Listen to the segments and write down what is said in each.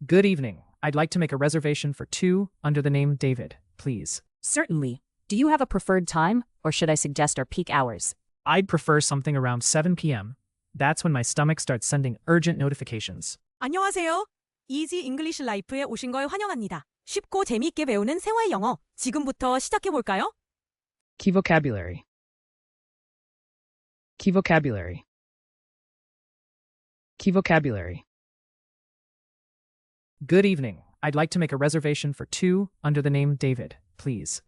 Good evening. I'd like to make a reservation for two under the name David, please. Certainly. Do you have a preferred time, or should I suggest our peak hours? I'd prefer something around 7 p.m. That's when my stomach starts sending urgent notifications. 안녕하세요. 이지 잉글리시 라이프에 오신 걸 환영합니다. 쉽고 재미있게 배우는 생활 영어, 지금부터 시작해볼까요? Key vocabulary. Key vocabulary. Key vocabulary. Good evening. I'd like to make a reservation for two under the name David, please.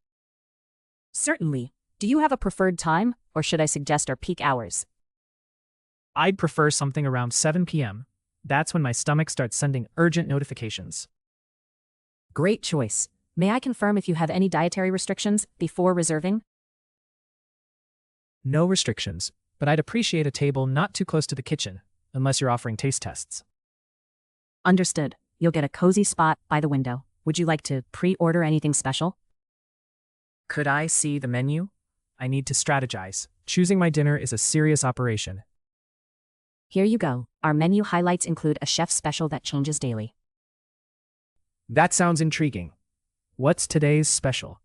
Certainly. Do you have a preferred time, or should I suggest our peak hours? I'd prefer something around 7 p.m. That's when my stomach starts sending urgent notifications. Great choice. May I confirm if you have any dietary restrictions before reserving? No restrictions, but I'd appreciate a table not too close to the kitchen, unless you're offering taste tests. Understood. You'll get a cozy spot by the window. Would you like to pre-order anything special? Could I see the menu? I need to strategize. Choosing my dinner is a serious operation. Here you go. Our menu highlights include a chef special that changes daily. That sounds intriguing. What's today's special?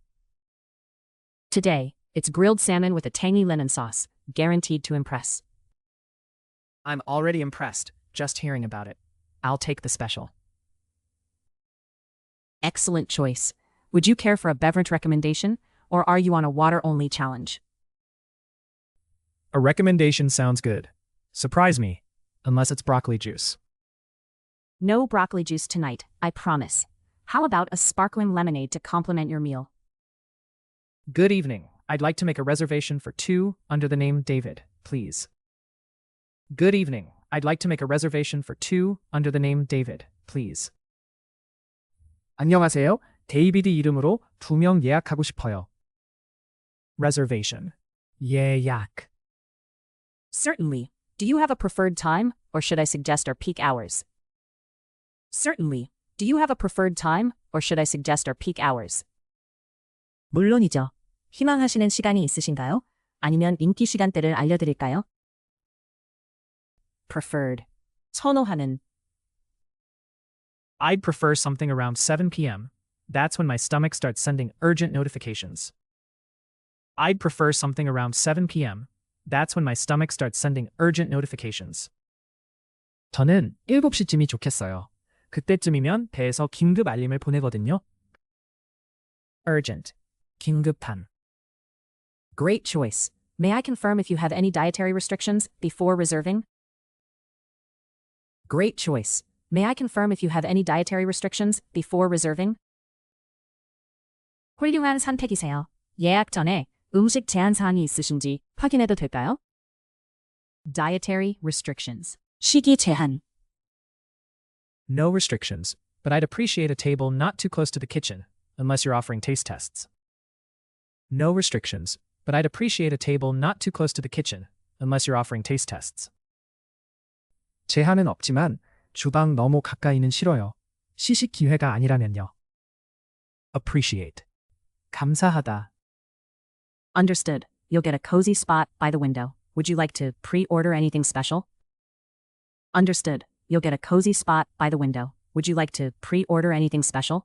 Today, it's grilled salmon with a tangy lemon sauce, guaranteed to impress. I'm already impressed, just hearing about it. I'll take the special. Excellent choice. Would you care for a beverage recommendation, or are you on a water-only challenge? A recommendation sounds good. Surprise me, unless it's broccoli juice. No broccoli juice tonight, I promise. How about a sparkling lemonade to complement your meal? Good evening. I'd like to make a reservation for two under the name David, please. Good evening. I'd like to make a reservation for two under the name David, please. 안녕하세요. 데이비드 이름으로 2명 예약하고 싶어요. Reservation. 예약. Certainly. Do you have a preferred time, or should I suggest our peak hours? Certainly. Do you have a preferred time, or should I suggest our peak hours? 물론이죠. 희망하시는 시간이 있으신가요? 아니면 인기 시간대를 알려드릴까요? Preferred. 선호하는. I'd prefer something around 7 p.m. That's when my stomach starts sending urgent notifications. I'd prefer something around 7 p.m. That's when my stomach starts sending urgent notifications. 저는 7시쯤이 좋겠어요. 그때쯤이면 배에서 긴급 알림을 보내거든요. Urgent. 긴급한. Great choice. May I confirm if you have any dietary restrictions before reserving? Great choice. May I confirm if you have any dietary restrictions before reserving? 훌륭한 선택이세요. 예약 전에 음식 제한 사항이 있으신지 확인해도 될까요? Dietary restrictions. 식이 제한. No restrictions, but I'd appreciate a table not too close to the kitchen, unless you're offering taste tests. No restrictions, but I'd appreciate a table not too close to the kitchen, unless you're offering taste tests. 제한은 없지만 주방 너무 가까이는 싫어요. 시식 기회가 아니라면요. Appreciate. 감사하다. Understood. You'll get a cozy spot by the window. Would you like to pre-order anything special? Understood. You'll get a cozy spot by the window. Would you like to pre-order anything special?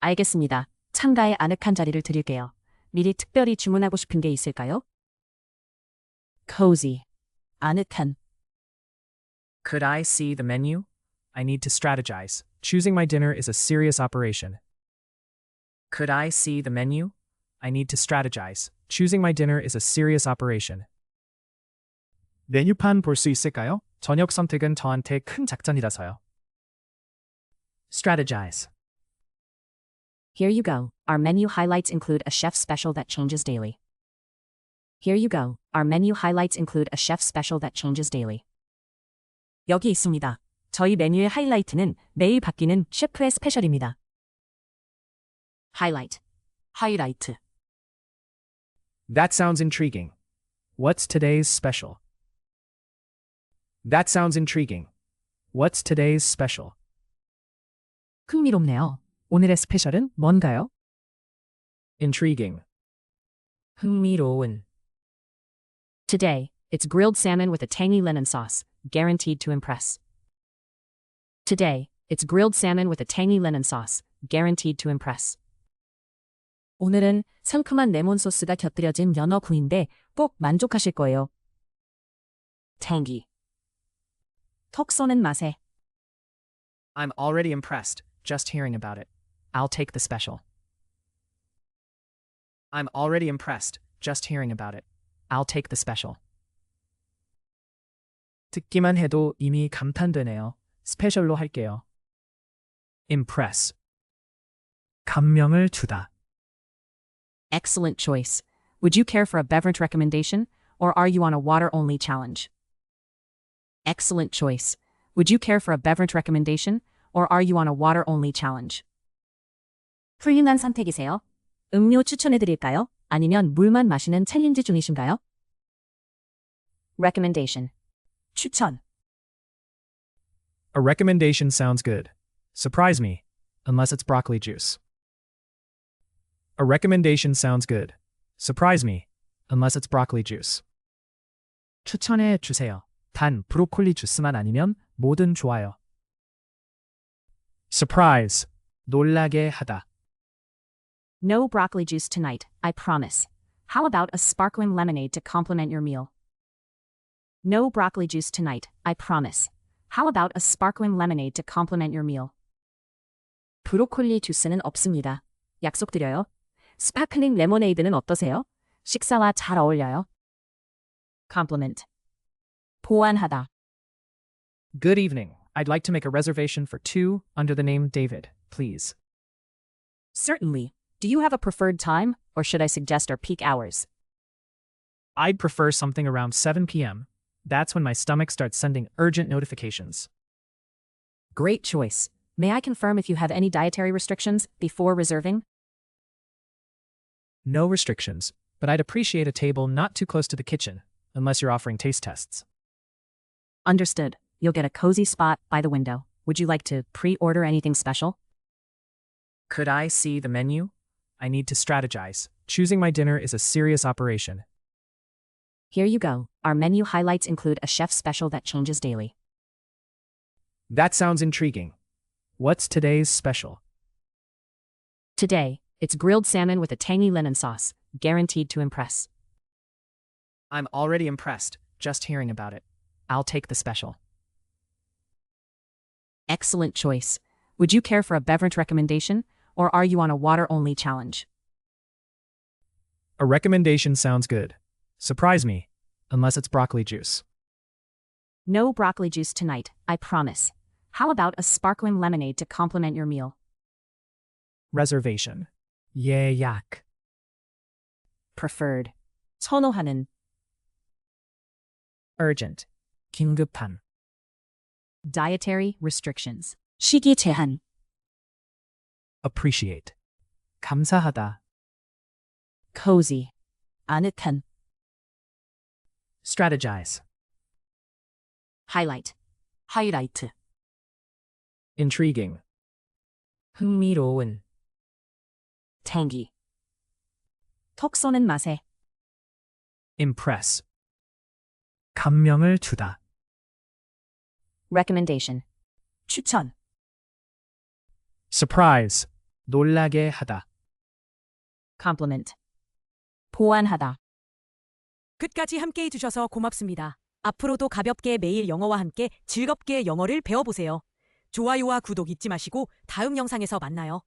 알겠습니다. 창가에 아늑한 자리를 드릴게요. 미리 특별히 주문하고 싶은 게 있을까요? Cozy. 아늑한. Could I see the menu? I need to strategize. Choosing my dinner is a serious operation. Could I see the menu? I need to strategize. Choosing my dinner is a serious operation. 메뉴판 볼 수 있을까요? 저녁 선택은 저한테 큰 작전이라서요. Strategize. Here you go. Our menu highlights include a chef special that changes daily. Here you go. Our menu highlights include a chef special that changes daily. 여기 있습니다. 저희 메뉴의 하이라이트는 매일 바뀌는 셰프의 스페셜입니다. Highlight. 하이라이트. That sounds intriguing. What's today's special? That sounds intriguing. What's today's special? 흥미롭네요. 오늘의 스페셜은 뭔가요? Intriguing. 흥미로운. Today, it's grilled salmon with a tangy lemon sauce, guaranteed to impress. Today, It's grilled salmon with a tangy lemon sauce, guaranteed to impress. 오늘은 상큼한 레몬 소스가 곁들여진 연어 구이인데 꼭 만족하실 거예요. tangy. 턱 쏘는 맛에. I'm already impressed, just hearing about it. I'll take the special. I'm already impressed, just hearing about it. I'll take the special. 듣기만 해도 이미 감탄되네요. 스페셜로 할게요. impress. 감명을 주다. Excellent choice. Would you care for a beverage recommendation, or are you on a water-only challenge? Excellent choice. Would you care for a beverage recommendation, or are you on a water-only challenge? 훌륭한 선택이세요. 음료 추천해드릴까요? 아니면 물만 마시는 챌린지 중이신가요? Recommendation. 추천. A recommendation sounds good. Surprise me, unless it's broccoli juice. A recommendation sounds good. Surprise me, unless it's broccoli juice. 추천해 주세요. 단 브로콜리 주스만 아니면 뭐든 좋아요. Surprise. 놀라게 하다. No broccoli juice tonight, I promise. How about a sparkling lemonade to complement your meal? No broccoli juice tonight, I promise. How about a sparkling lemonade to complement your meal? 브로콜리 주스는 없습니다. 약속드려요. 스파클링 레모네이드는 어떠세요? 식사와 잘 어울려요. Complement. 보완하다. Good evening. I'd like to make a reservation for 2 under the name David, please. Certainly. Do you have a preferred time, or should I suggest our peak hours? I'd prefer something around 7 p.m. That's when my stomach starts sending urgent notifications. Great choice. May I confirm if you have any dietary restrictions before reserving? No restrictions, but I'd appreciate a table not too close to the kitchen, unless you're offering taste tests. Understood. You'll get a cozy spot by the window. Would you like to pre-order anything special? Could I see the menu? I need to strategize. Choosing my dinner is a serious operation. Here you go. Our menu highlights include a chef special that changes daily. That sounds intriguing. What's today's special? Today, it's grilled salmon with a tangy lemon sauce, guaranteed to impress. I'm already impressed, just hearing about it. I'll take the special. Excellent choice. Would you care for a beverage recommendation, or are you on a water-only challenge? A recommendation sounds good. Surprise me, unless it's broccoli juice. No broccoli juice tonight, I promise. How about a sparkling lemonade to complement your meal? Reservation. 예약. Preferred. 선호하는. Urgent. 긴급한. Dietary restrictions. 식이 제한. Appreciate. 감사하다. Cozy. 아늑한. Strategize. Highlight. 하이라이트. Intriguing. 흥미로운. tangy. 턱 쏘는 맛에. Impress. 감명을 주다. Recommendation. 추천. Surprise. 놀라게 하다. Compliment. 보완하다. 끝까지 함께 해주셔서 고맙습니다. 앞으로도 가볍게 매일 영어와 함께 즐겁게 영어를 배워보세요. 좋아요와 구독 잊지 마시고 다음 영상에서 만나요.